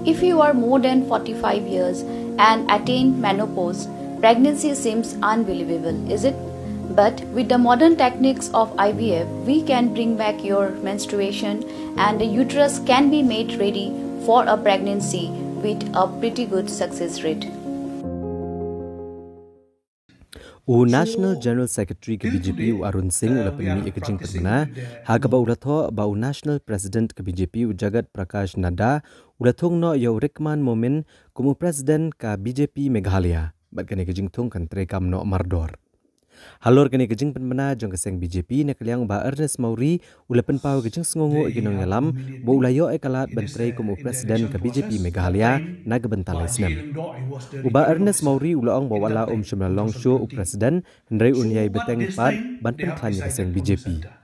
If you are more than 45 years and attain menopause, pregnancy seems unbelievable, is it? But with the modern techniques of IVF, we can bring back your menstruation and the uterus can be made ready for a pregnancy with a pretty good success rate. National General Secretary ke BJP Arun Singh ulapan mi ekajing permana hagaba ulatho ba National President ke BJP Jagat Prakash Nadda ulathong no yo Rikman Momin kumu President ka BJP Meghalaya bat kan ekajing thung kan trekam no mardor. Halor kan ekajing permana jong keseng BJP ne kaliang ba Ernest Mauri ulapan pau ekajing sengongo ikinong yalam bo ulayo ekalat bentrei kumu President ke BJP Meghalaya naga bentalai senam. Uba Ernest Mauri ulaong bawala Shimlalong show Presiden Hendrai unyai beteng pat ban penklanya keseng BJP.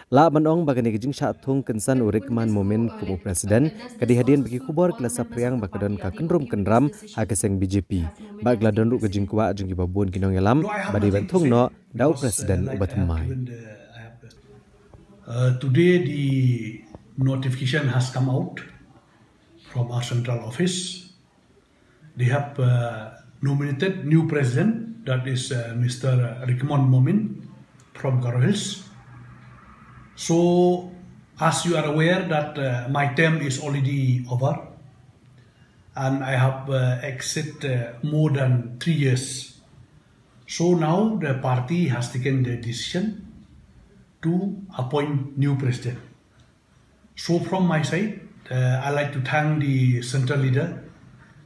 La manong bagane gejing Shah Thung kensan Rikman Momin kumu Presiden kadihadian bagi kubor kelasa priang bakadon ka kendrum kendram ha keseng BJP. Bag ladon ru gejing kuwa jeng babun kinong yalam badi bantung no dau Presiden bathymmai. Today the notification has come out from our central office. They have nominated new president, that is Mr. Rikman Momin from Garo Hills. So, as you are aware that my term is already over, and I have exited more than 3 years. So now the party has taken the decision to appoint new president. So from my side, I like to thank the central leader,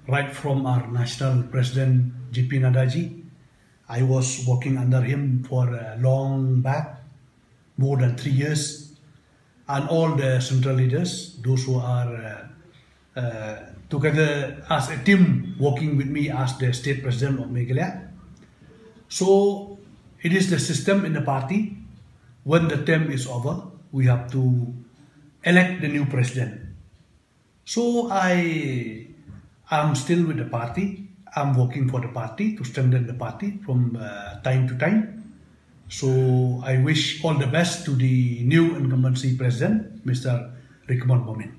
right from our national president JP Nadaji. I was working under him for a long back, more than 3 years, and all the central leaders, those who are together as a team working with me as the state president of Meghalaya. So it is the system in the party. When the term is over, we have to elect the new president. So I'm still with the party. I'm working for the party to strengthen the party from time to time. So I wish all the best to the new incumbency president, Mr. Rikman Momin.